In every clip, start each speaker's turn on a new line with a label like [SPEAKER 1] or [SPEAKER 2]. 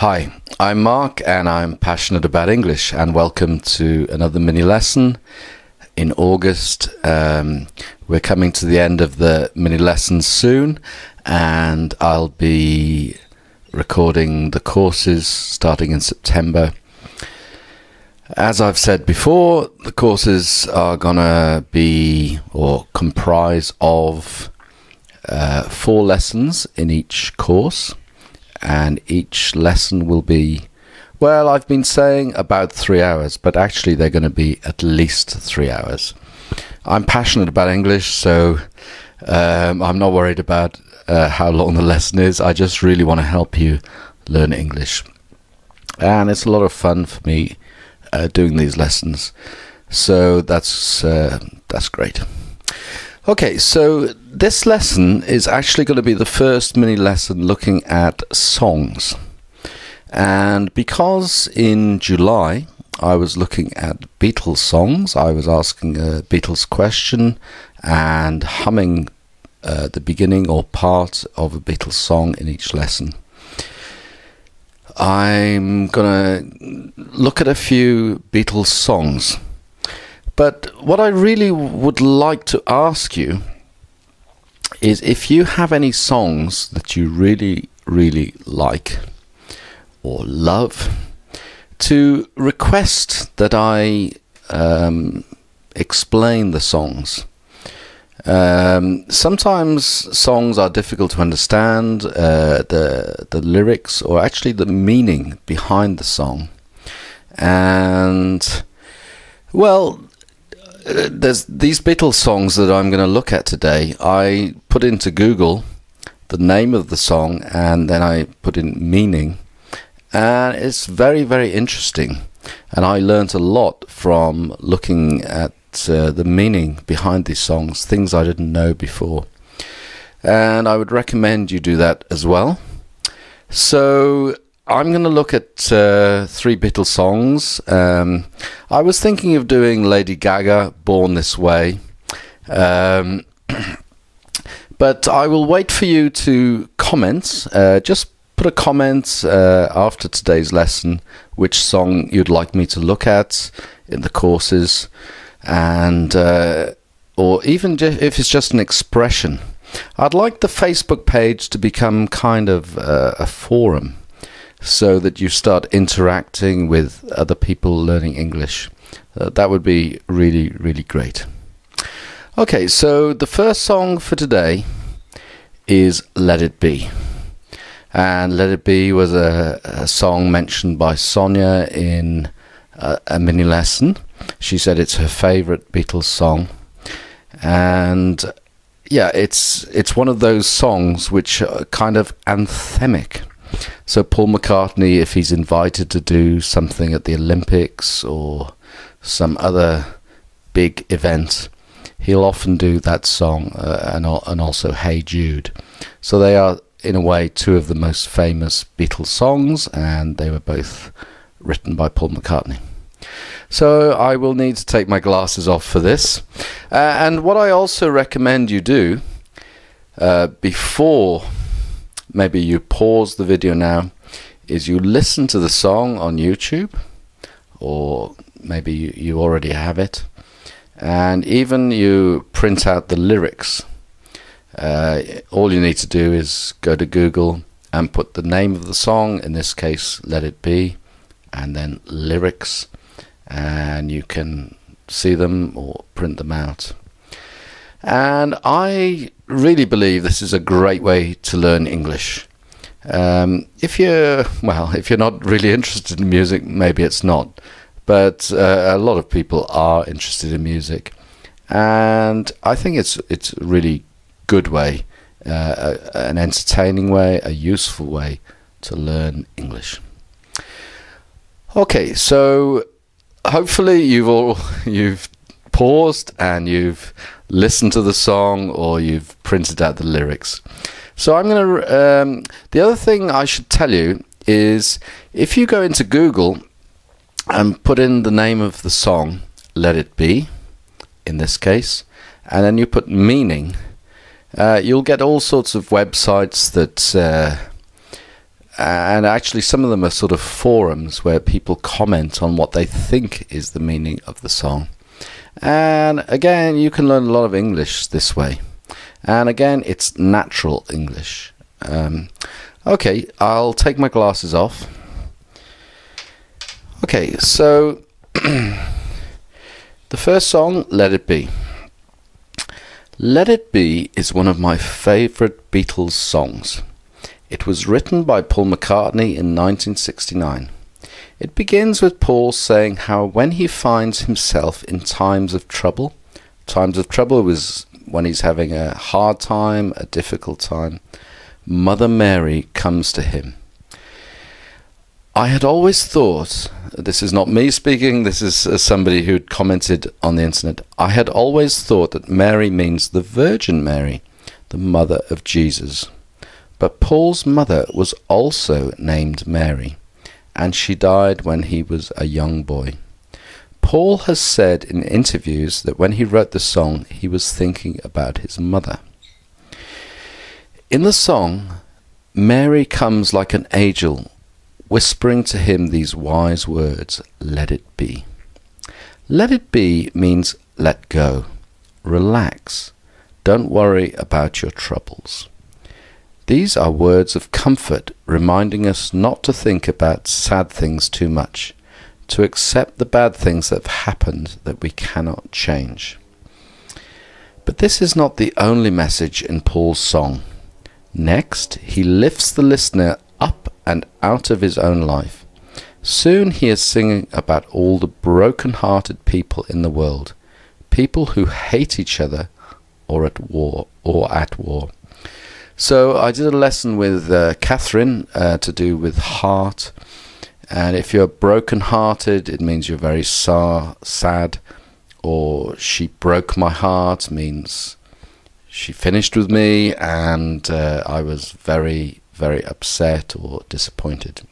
[SPEAKER 1] Hi, I'm Mark and I'm passionate about English, and welcome to another mini lesson in August. We're coming to the end of the mini lessons soon, and I'll be recording the courses starting in September. As I've said before, the courses are gonna be or comprise of 4 lessons in each course, and each lesson will be, well, I've been saying about 3 hours, but actually they're going to be at least 3 hours. I'm passionate about English, so I'm not worried about how long the lesson is. I just really want to help you learn English, and it's a lot of fun for me doing these lessons, so that's great. Okay, so this lesson is actually going to be the first mini lesson looking at songs. And because in July I was looking at Beatles songs, I was asking a Beatles question and humming the beginning or part of a Beatles song in each lesson. I'm going to look at a few Beatles songs. But what I really would like to ask you is if you have any songs that you really, really like or love, to request that I explain the songs. Sometimes songs are difficult to understand, the lyrics or actually the meaning behind the song. And, well, there's these Beatles songs that I'm going to look at today. I put into Google the name of the song and then I put in meaning, and it's very, very interesting, and I learned a lot from looking at the meaning behind these songs, things I didn't know before, and I would recommend you do that as well. So I'm going to look at 3 Beatles songs. I was thinking of doing Lady Gaga, Born This Way, but I will wait for you to comment. Just put a comment after today's lesson which song you'd like me to look at in the courses, and or even if it's just an expression. I'd like the Facebook page to become kind of a forum, so that you start interacting with other people learning English. That would be really, really great. Okay, so the first song for today is Let It Be. And Let It Be was a song mentioned by Sonia in a mini lesson. She said it's her favorite Beatles song. And yeah, it's one of those songs which are kind of anthemic. So Paul McCartney, if he's invited to do something at the Olympics or some other big event, he'll often do that song and also Hey Jude. So they are, in a way, 2 of the most famous Beatles songs, and they were both written by Paul McCartney. So I will need to take my glasses off for this. And what I also recommend you do before maybe you pause the video now, is you listen to the song on YouTube, or maybe you already have it, and even you print out the lyrics. All you need to do is go to Google and put the name of the song, in this case Let It Be, and then lyrics, and you can see them or print them out. And I really believe this is a great way to learn English. If you're not really interested in music, maybe it's not, but a lot of people are interested in music, and I think it's a really good way, an entertaining way, a useful way to learn English. Okay, so hopefully you've paused and you've listened to the song, or you've printed out the lyrics. So I'm going to the other thing I should tell you is, if you go into Google and put in the name of the song, Let It Be in this case, and then you put meaning, you'll get all sorts of websites that and actually some of them are sort of forums where people comment on what they think is the meaning of the song. And again, you can learn a lot of English this way. And again, it's natural English. Okay, I'll take my glasses off. Okay, so the first song, Let It Be. Let It Be is one of my favourite Beatles songs. It was written by Paul McCartney in 1969. It begins with Paul saying how when he finds himself in times of trouble was when he's having a hard time, a difficult time, Mother Mary comes to him. I had always thought, this is not me speaking, this is somebody who'd commented on the internet, I had always thought that Mary means the Virgin Mary, the mother of Jesus. But Paul's mother was also named Mary, and she died when he was a young boy. Paul has said in interviews that when he wrote the song, he was thinking about his mother. In the song, Mary comes like an angel, whispering to him these wise words, let it be. Let it be means let go, relax, don't worry about your troubles. These are words of comfort, reminding us not to think about sad things too much, to accept the bad things that have happened that we cannot change. But this is not the only message in Paul's song. Next, he lifts the listener up and out of his own life. Soon he is singing about all the broken-hearted people in the world, people who hate each other or at war. So I did a lesson with Catherine to do with heart, and if you're broken-hearted, it means you're very sad, or she broke my heart means she finished with me and I was very, very upset or disappointed.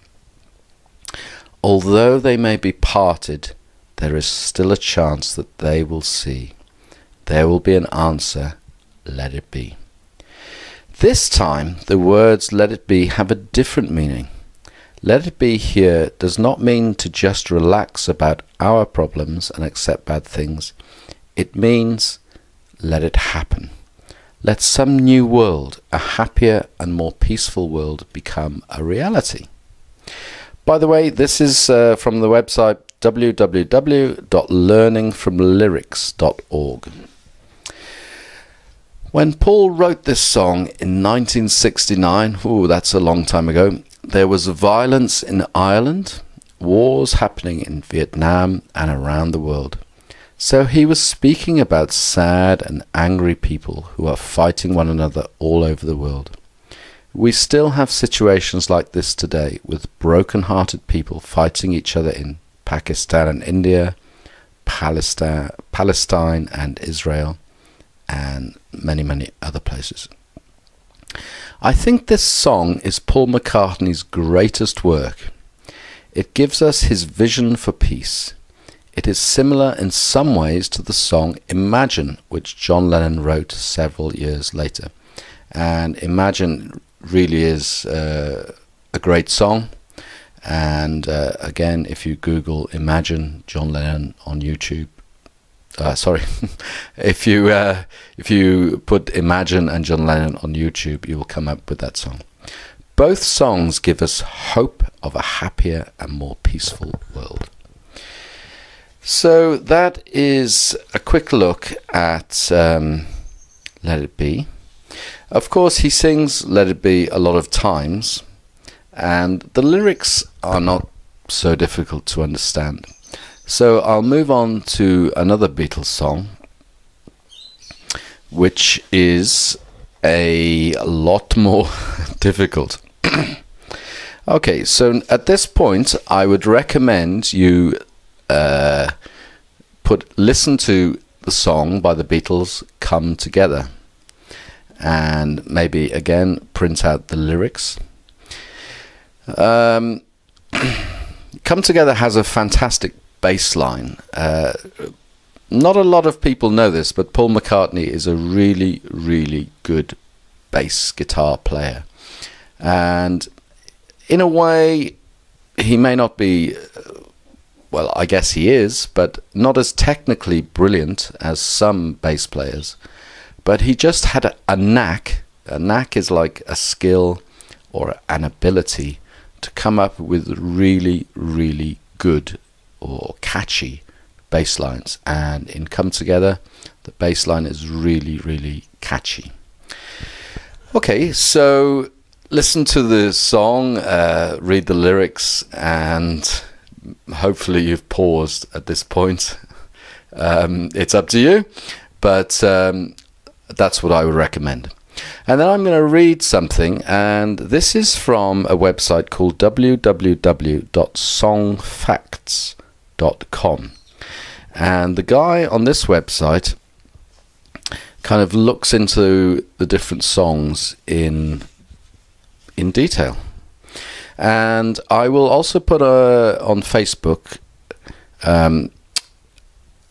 [SPEAKER 1] Although they may be parted, there is still a chance that they will see. There will be an answer, let it be. This time, the words let it be have a different meaning. Let it be here does not mean to just relax about our problems and accept bad things. It means let it happen. Let some new world, a happier and more peaceful world, become a reality. By the way, this is from the website www.learningfromlyrics.org. When Paul wrote this song in 1969, that's a long time ago, there was violence in Ireland, wars happening in Vietnam and around the world. So he was speaking about sad and angry people who are fighting one another all over the world. We still have situations like this today, with broken-hearted people fighting each other in Pakistan and India, Palestine and Israel, and many, many other places. I think this song is Paul McCartney's greatest work. It gives us his vision for peace. It is similar in some ways to the song Imagine, which John Lennon wrote several years later. And Imagine really is a great song. And again, if you Google Imagine John Lennon on YouTube, if you put Imagine and John Lennon on YouTube, you will come up with that song. Both songs give us hope of a happier and more peaceful world. So that is a quick look at Let It Be. Of course, he sings Let It Be a lot of times, and the lyrics are not so difficult to understand. So I'll move on to another Beatles song, which is a lot more difficult. Okay, so at this point I would recommend you listen to the song by the Beatles, Come Together, and maybe again print out the lyrics. Come Together has a fantastic bass line. Not a lot of people know this, but Paul McCartney is a really, really good bass guitar player, and in a way, he may not be, well, I guess he is, but not as technically brilliant as some bass players. But he just had a knack. A knack is like a skill or an ability to come up with really, really good or catchy bass lines. And in Come Together, the bass line is really, really catchy. Okay, so listen to the song, read the lyrics, and hopefully you've paused at this point. It's up to you, but that's what I would recommend. And then I'm going to read something, and this is from a website called www.songfacts.com. And the guy on this website kind of looks into the different songs in detail. And I will also put on Facebook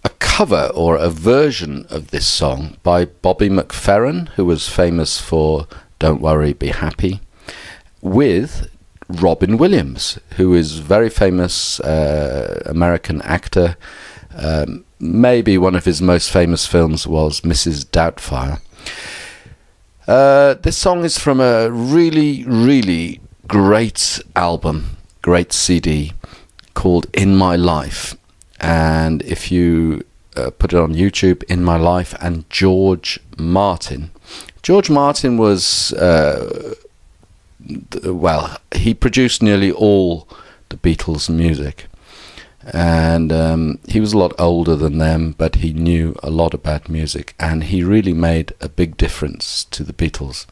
[SPEAKER 1] a cover or a version of this song by Bobby McFerrin, who was famous for Don't Worry, Be Happy, with Robin Williams, who is very famous American actor. Maybe one of his most famous films was Mrs. Doubtfire. This song is from a really, really great album, great CD called In My Life. And if you put it on YouTube, In My Life and George Martin. George Martin was, well, he produced nearly all the Beatles' music. And he was a lot older than them, but he knew a lot about music, and he really made a big difference to the Beatles.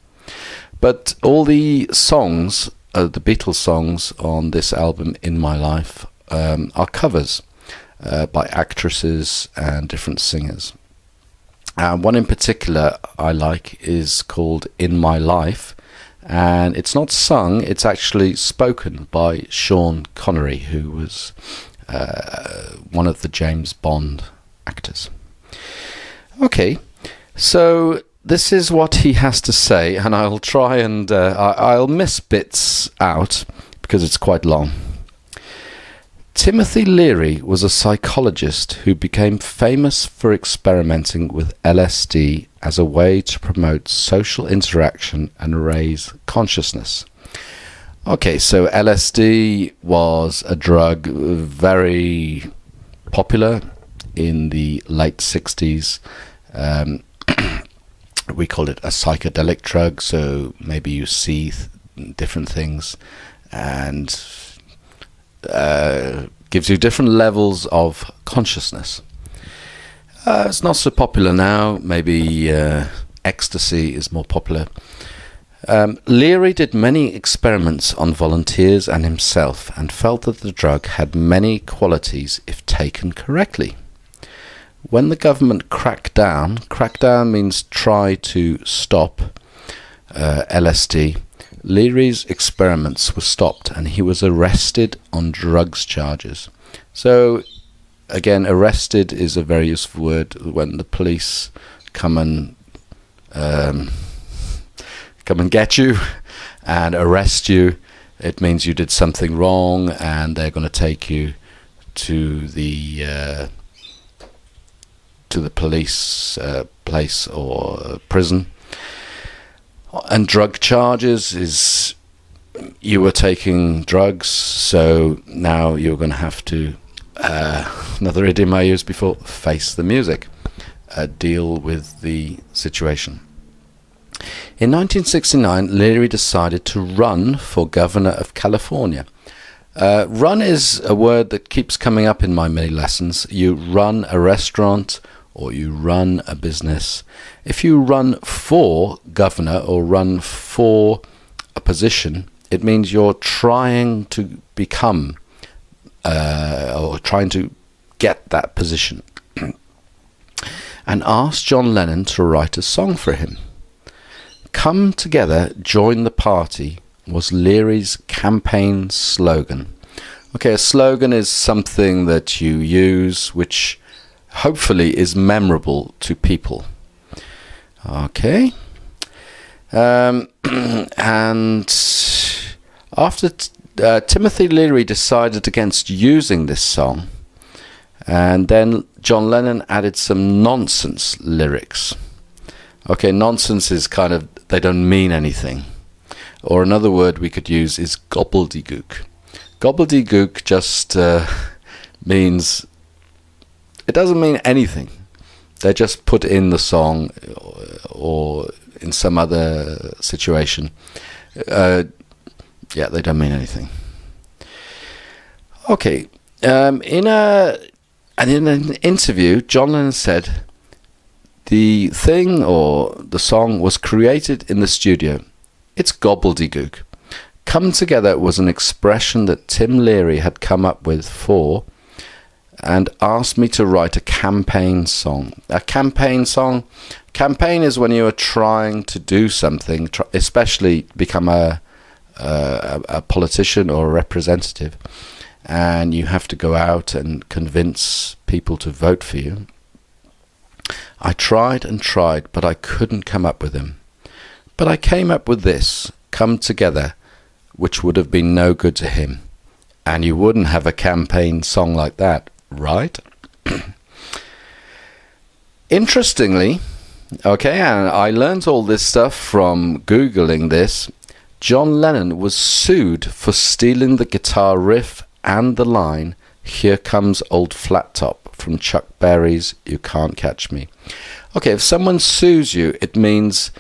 [SPEAKER 1] But all the songs, the Beatles songs on this album, In My Life, are covers by actresses and different singers. One in particular I like is called In My Life, and it's not sung, it's actually spoken by Sean Connery, who was one of the James Bond actors. Okay, so this is what he has to say, and I'll try and I'll miss bits out because it's quite long. Timothy Leary was a psychologist who became famous for experimenting with LSD as a way to promote social interaction and raise consciousness. Okay, so LSD was a drug very popular in the late 60s. We call it a psychedelic drug, so maybe you see different things and gives you different levels of consciousness. It's not so popular now. Maybe ecstasy is more popular. Leary did many experiments on volunteers and himself, and felt that the drug had many qualities if taken correctly. When the government cracked down means try to stop LSD, Leary's experiments were stopped and he was arrested on drugs charges. So again, arrested is a very useful word. When the police come and get you and arrest you, it means you did something wrong, and they're going to take you to the police place or prison. And drug charges is you were taking drugs, so now you're going to have to, another idiom I used before, face the music, deal with the situation. In 1969, Leary decided to run for governor of California. Run is a word that keeps coming up in my many lessons. You run a restaurant or you run a business. If you run for governor or run for a position, it means you're trying to become or trying to get that position. And asked John Lennon to write a song for him. Come Together, Join the Party was Leary's campaign slogan. Okay, a slogan is something that you use which hopefully is memorable to people. Okay. And after Timothy Leary decided against using this song, and then John Lennon added some nonsense lyrics. Okay, nonsense is kind of, they don't mean anything. Or another word we could use is gobbledygook. Gobbledygook just means, it doesn't mean anything. They just put in the song or in some other situation. Yeah, they don't mean anything. Okay, in an interview, John Lennon said, the thing or the song was created in the studio. It's gobbledygook. Come Together was an expression that Tim Leary had come up with for and asked me to write a campaign song. A campaign song? Campaign is when you are trying to do something, especially become a politician or a representative, and you have to go out and convince people to vote for you. I tried and tried, but I couldn't come up with them. But I came up with this, Come Together, which would have been no good to him. And you wouldn't have a campaign song like that, right? Interestingly, okay, and I learned all this stuff from Googling this, John Lennon was sued for stealing the guitar riff and the line, Here Comes Old Flat Top, from Chuck Berry's You Can't Catch Me. Okay, if someone sues you, it means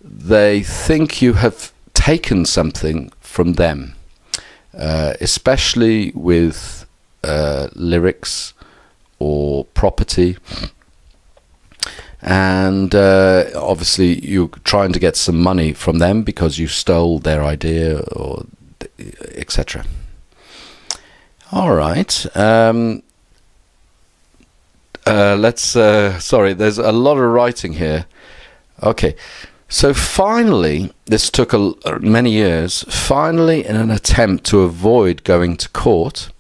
[SPEAKER 1] they think you have taken something from them, especially with lyrics or property, and obviously you're trying to get some money from them because you stole their idea, or etc. All right. Let's sorry, there's a lot of writing here. Okay, so finally, this took many years, finally in an attempt to avoid going to court,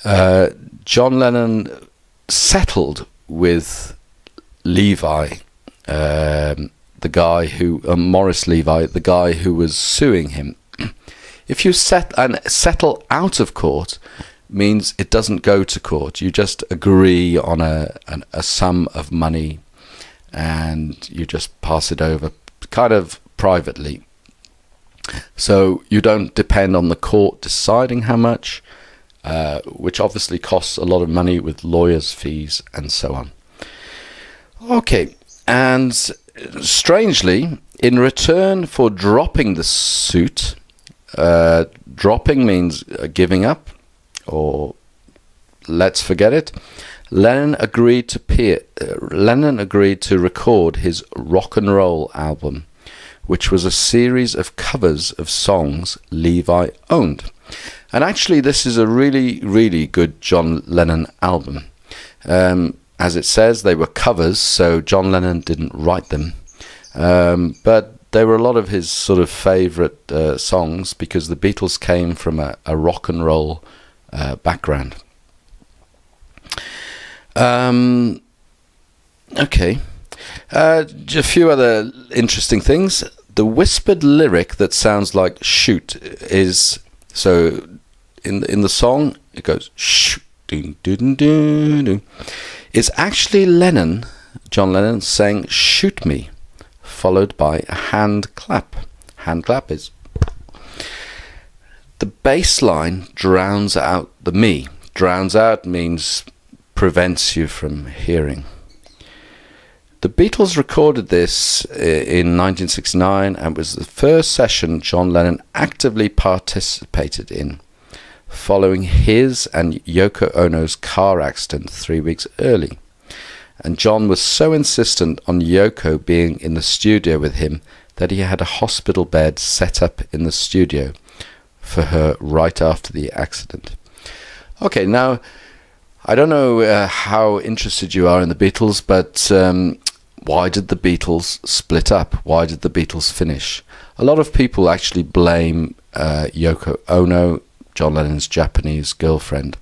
[SPEAKER 1] John Lennon settled with Levi, the guy who, Morris Levi, the guy who was suing him. If you settle out of court, means it doesn't go to court. You just agree on a sum of money, and you just pass it over, kind of privately. So you don't depend on the court deciding how much, which obviously costs a lot of money with lawyers' fees and so on. Okay, and strangely, in return for dropping the suit, dropping means giving up, or let's forget it, Lennon agreed to record his rock and roll album, which was a series of covers of songs Levi owned. And actually this is a really, really good John Lennon album. As it says, they were covers, so John Lennon didn't write them. But they were a lot of his sort of favourite songs, because the Beatles came from a rock and roll background. Okay, a few other interesting things. The whispered lyric that sounds like shoot is, so in the song it goes shoot, ding, ding, ding, ding. It's actually Lennon, John Lennon, saying shoot me, followed by a hand clap. Hand clap is, the bass line drowns out the me. Drowns out means prevents you from hearing. The Beatles recorded this in 1969 and was the first session John Lennon actively participated in, following his and Yoko Ono's car accident 3 weeks early. And John was so insistent on Yoko being in the studio with him that he had a hospital bed set up in the studio for her right after the accident. Okay, now I don't know how interested you are in the Beatles, but why did the Beatles split up? Why did the Beatles finish? A lot of people actually blame Yoko Ono, John Lennon's Japanese girlfriend,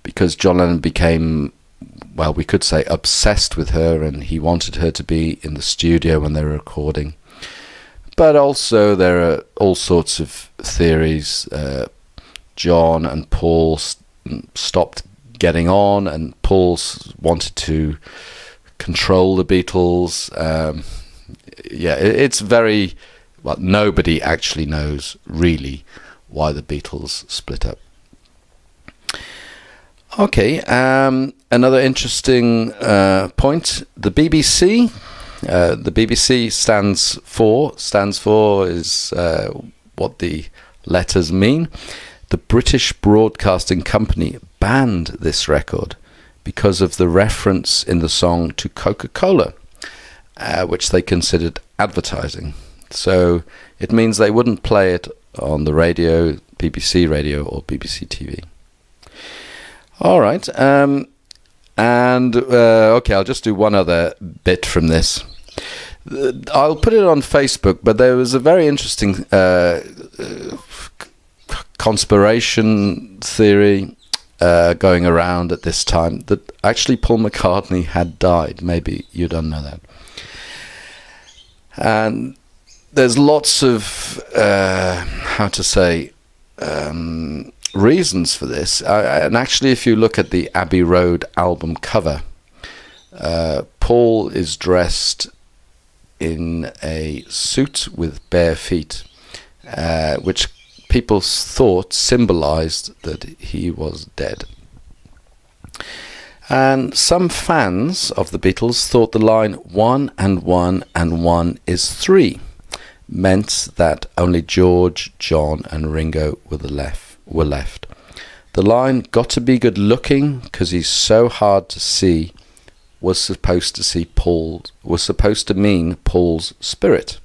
[SPEAKER 1] because John Lennon became, well, we could say obsessed with her, and he wanted her to be in the studio when they were recording. But also there are all sorts of theories. John and Paul stopped getting on, and Paul wanted to control the Beatles. Yeah, it's very... Well, nobody actually knows really why the Beatles split up. Okay, another interesting point. The BBC. The BBC stands for is what the letters mean. The British Broadcasting Company banned this record because of the reference in the song to Coca-Cola, which they considered advertising. So it means they wouldn't play it on the radio, BBC Radio or BBC TV. All right, okay, I'll just do one other bit from this. I'll put it on Facebook, but there was a very interesting conspiración theory going around at this time that actually Paul McCartney had died. Maybe you don't know that. And there's lots of, reasons for this. And actually, if you look at the Abbey Road album cover, Paul is dressed in a suit with bare feet, which people thought symbolized that he was dead. And some fans of the Beatles thought the line 1 and 1 and 1 is 3 meant that only George, John and Ringo were left. The line "got to be good looking because he's so hard to see" was supposed to mean Paul's spirit.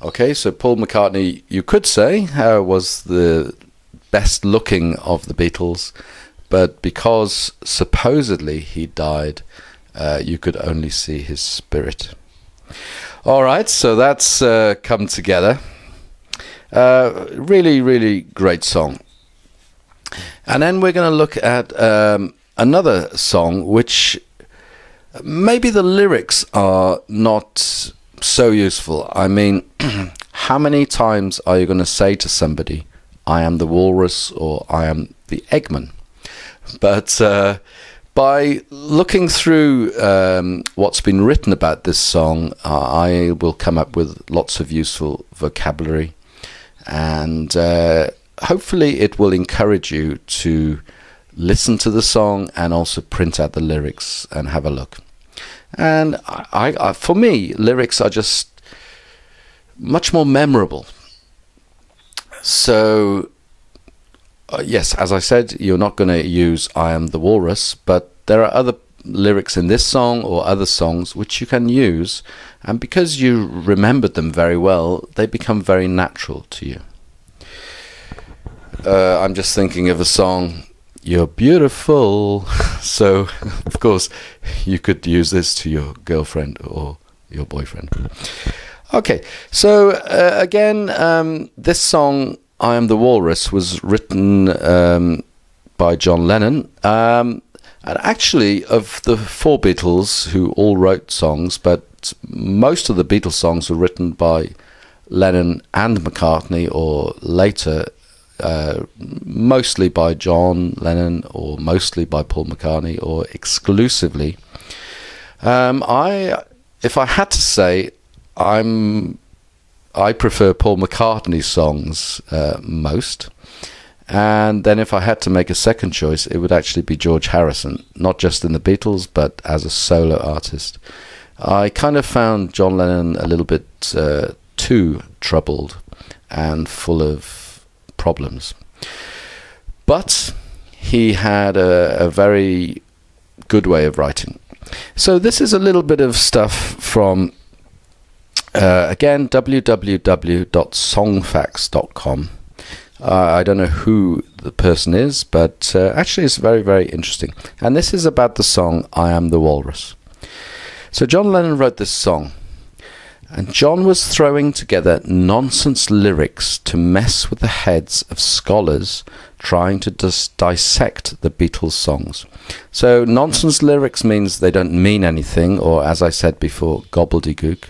[SPEAKER 1] Okay, so Paul McCartney, you could say, was the best looking of the Beatles, but because supposedly he died, you could only see his spirit. All right, so that's come together. Really, really great song. And then we're going to look at another song which maybe the lyrics are not so useful. I mean, how many times are you going to say to somebody, "I am the walrus" or "I am the Eggman"? But by looking through what's been written about this song, I will come up with lots of useful vocabulary, and hopefully it will encourage you to listen to the song and also print out the lyrics and have a look. And for me, lyrics are just much more memorable. So yes, as I said, you're not going to use "I am the walrus," but there are other lyrics in this song or other songs which you can use, and because you remembered them very well, they become very natural to you. I'm just thinking of a song, "You're Beautiful," so of course you could use this to your girlfriend or your boyfriend. Okay, so again, this song "I Am the Walrus" was written by John Lennon, and actually of the four Beatles who all wrote songs, but most of the Beatles songs were written by Lennon and McCartney, or later mostly by John Lennon, or mostly by Paul McCartney, or exclusively. If I had to say, I prefer Paul McCartney's songs most, and then if I had to make a second choice, it would actually be George Harrison, not just in the Beatles but as a solo artist. I kind of found John Lennon a little bit too troubled and full of problems, but he had a very good way of writing. So this is a little bit of stuff from again, www.songfacts.com. I don't know who the person is, but actually it's very, very interesting. And this is about the song "I Am the Walrus." So John Lennon wrote this song, and John was throwing together nonsense lyrics to mess with the heads of scholars trying to dissect the Beatles songs. So nonsense lyrics means they don't mean anything, or as I said before, gobbledygook.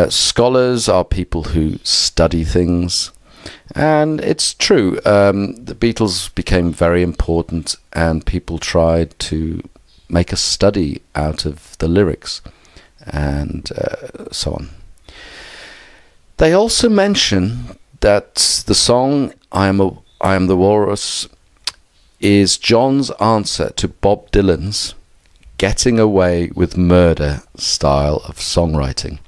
[SPEAKER 1] Scholars are people who study things, And it's true. The Beatles became very important, and people tried to make a study out of the lyrics and so on. They also mention that the song I Am the Walrus is John's answer to Bob Dylan's Getting Away with Murder style of songwriting.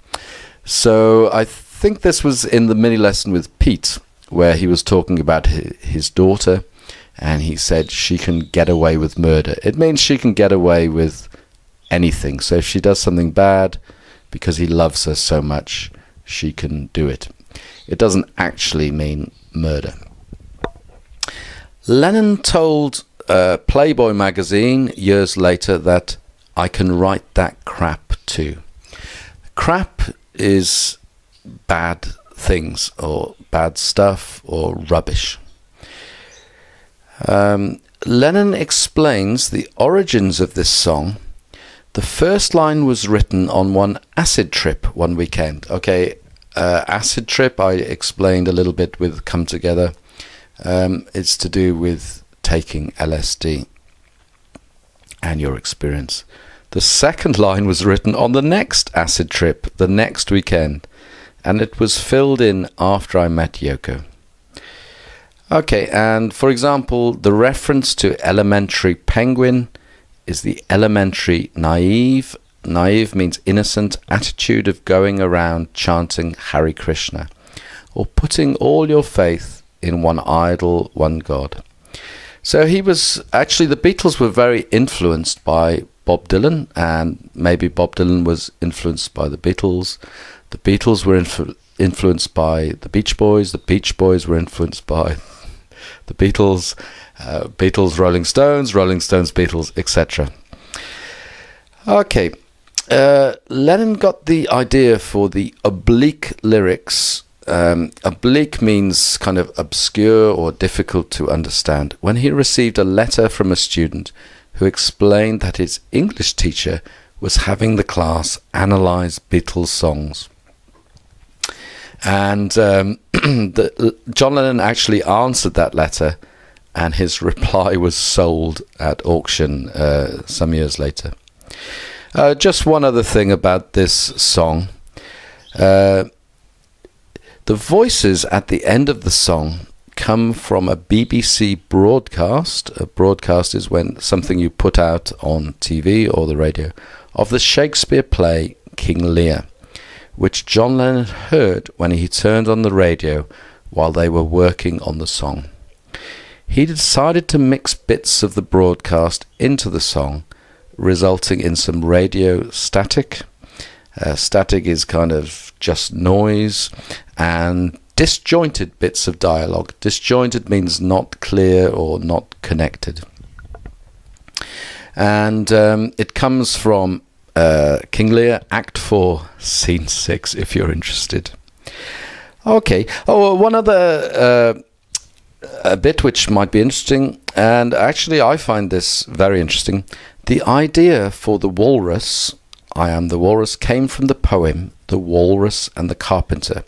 [SPEAKER 1] So I think this was in the mini lesson with Pete, where he was talking about his daughter, and he said she can get away with murder. It means she can get away with anything. So if she does something bad, because he loves her so much, she can do it. It doesn't actually mean murder. Lennon told Playboy magazine years later that I can write that crap too. Crap is bad things or bad stuff or rubbish. Lennon explains the origins of this song. The first line was written on one acid trip one weekend. Okay, acid trip I explained a little bit with Come Together. It's to do with taking LSD and your experience. The second line was written on the next acid trip, the next weekend, and it was filled in after I met Yoko. Okay, and for example, the reference to elementary penguin is the elementary naive. Naive means innocent attitude of going around chanting Hare Krishna, or putting all your faith in one idol, one God. So he was actually, the Beatles were very influenced by Bob Dylan, and maybe Bob Dylan was influenced by the Beatles. The Beatles were influenced by the Beach Boys. The Beach Boys were influenced by the Beatles. Beatles, Rolling Stones, Beatles, etc. Okay, Lennon got the idea for the oblique lyrics. Oblique means kind of obscure or difficult to understand. When he received a letter from a student who explained that his English teacher was having the class analyse Beatles songs. And John Lennon actually answered that letter, and his reply was sold at auction some years later. Just one other thing about this song. The voices at the end of the song come from a BBC broadcast. A broadcast is when something you put out on TV or the radio, of the Shakespeare play King Lear, which John Lennon heard when he turned on the radio while they were working on the song. He decided to mix bits of the broadcast into the song, resulting in some radio static. Static is kind of just noise, and disjointed bits of dialogue. Disjointed means not clear or not connected. And it comes from King Lear, Act 4, Scene 6, if you're interested. Okay. Oh, one other a bit which might be interesting, and actually I find this very interesting. The idea for the walrus, I Am the Walrus, came from the poem The Walrus and the Carpenter,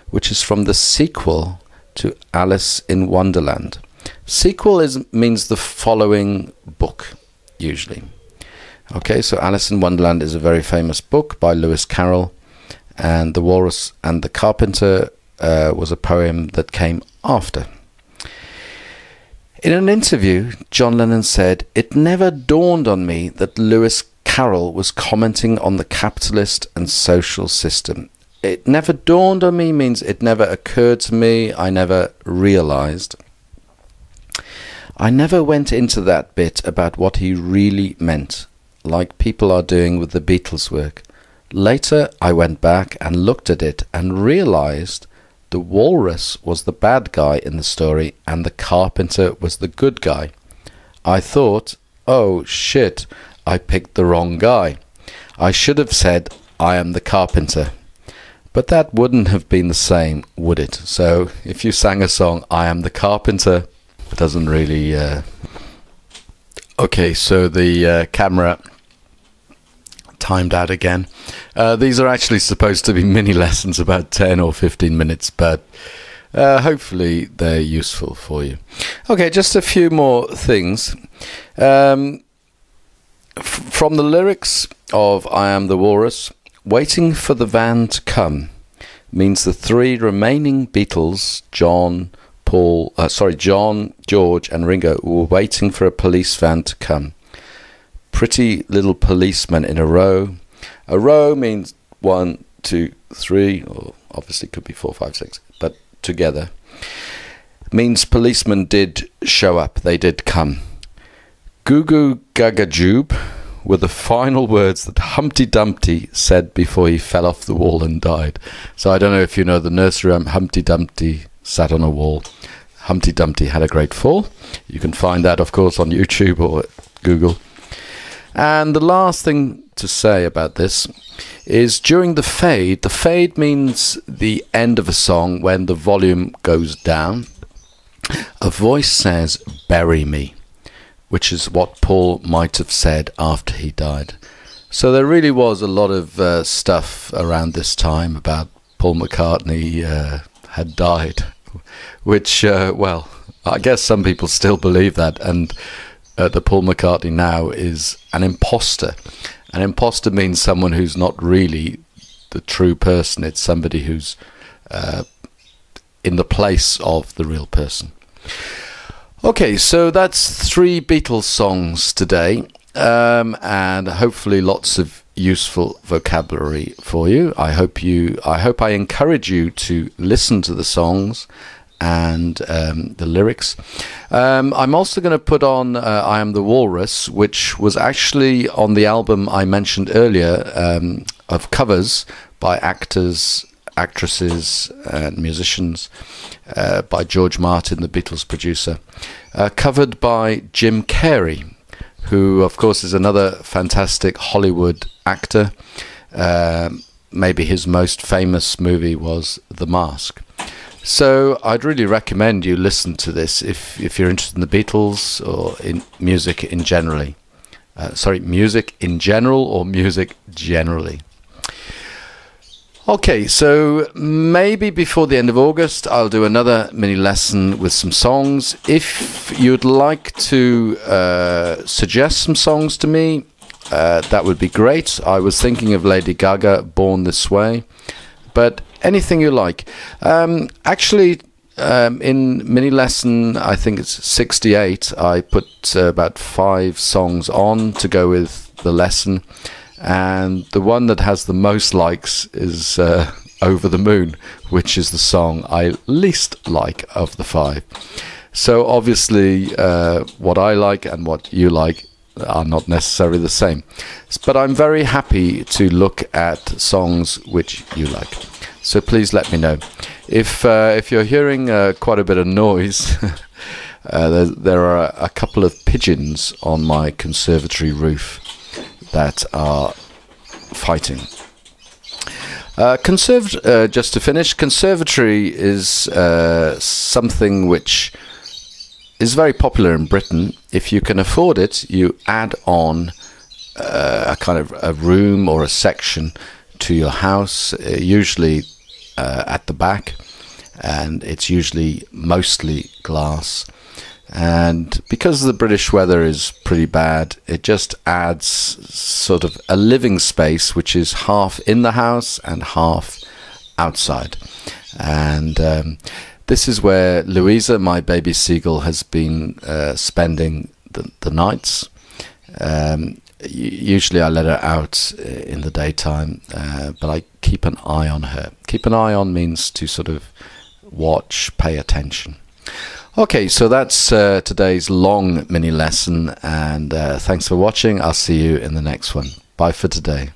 [SPEAKER 1] which is from the sequel to Alice in Wonderland. Sequel means the following book, usually. Okay, so Alice in Wonderland is a very famous book by Lewis Carroll, and The Walrus and the Carpenter was a poem that came after. In an interview, John Lennon said, "It never dawned on me that Lewis Carroll was commenting on the capitalist and social system. It never dawned on me means it never occurred to me, I never realized. I never went into that bit about what he really meant, like people are doing with the Beatles' work. Later I went back and looked at it and realized the walrus was the bad guy in the story and the carpenter was the good guy. I thought, oh shit, I picked the wrong guy. I should have said, I am the carpenter. But that wouldn't have been the same, would it? So if you sang a song, I am the carpenter, it doesn't really... Okay, so the camera timed out again. These are actually supposed to be mini lessons, about 10 or 15 minutes, but Hopefully they're useful for you. Okay, just a few more things. From the lyrics of I Am the Walrus, waiting for the van to come means the three remaining Beatles, John, George and Ringo, were waiting for a police van to come. Pretty little policemen in a row. A row means 1, 2, 3, or obviously could be 4, 5, 6, but together. Means policemen did show up, they did come. Goo Goo Gaga Jube were the final words that Humpty Dumpty said before he fell off the wall and died. So I don't know if you know the nursery rhyme, Humpty Dumpty sat on a wall. Humpty Dumpty had a great fall. You can find that, of course, on YouTube or Google. And the last thing to say about this is during the fade means the end of a song when the volume goes down. A voice says, "Bury me," which is what Paul might have said after he died. So there really was a lot of stuff around this time about Paul McCartney had died, which, well, I guess some people still believe that, and that Paul McCartney now is an imposter. An imposter means someone who's not really the true person. It's somebody who's in the place of the real person. Okay, so that's 3 Beatles songs today, and hopefully lots of useful vocabulary for you. I hope I encourage you to listen to the songs and the lyrics. I'm also going to put on I Am the Walrus, which was actually on the album I mentioned earlier of covers by actors, actresses and musicians, by George Martin, the Beatles producer, covered by Jim Carrey, who of course is another fantastic Hollywood actor. Maybe his most famous movie was The Mask. So I'd really recommend you listen to this if you're interested in the Beatles or in music in generally. Music in general or music generally. Okay, so maybe before the end of August I'll do another mini lesson with some songs. If you'd like to suggest some songs to me, that would be great. I was thinking of Lady Gaga, Born This Way, but anything you like. Actually, in mini lesson, I think it's 68, I put about 5 songs on to go with the lesson. And the one that has the most likes is Over the Moon, which is the song I least like of the 5. So obviously what I like and what you like are not necessarily the same. But I'm very happy to look at songs which you like. So please let me know. If you're hearing quite a bit of noise, there are a couple of pigeons on my conservatory roof that are fighting. Just to finish, conservatory is something which is very popular in Britain. If you can afford it, you add on a kind of a room or a section to your house, usually at the back, and it's usually mostly glass. And because the British weather is pretty bad, it just adds sort of a living space which is half in the house and half outside. And this is where Louisa, my baby seagull, has been spending the nights. Usually I let her out in the daytime, but I keep an eye on her. Keep an eye on means to sort of watch, pay attention. Okay, so that's today's long mini lesson, and thanks for watching. I'll see you in the next one. Bye for today.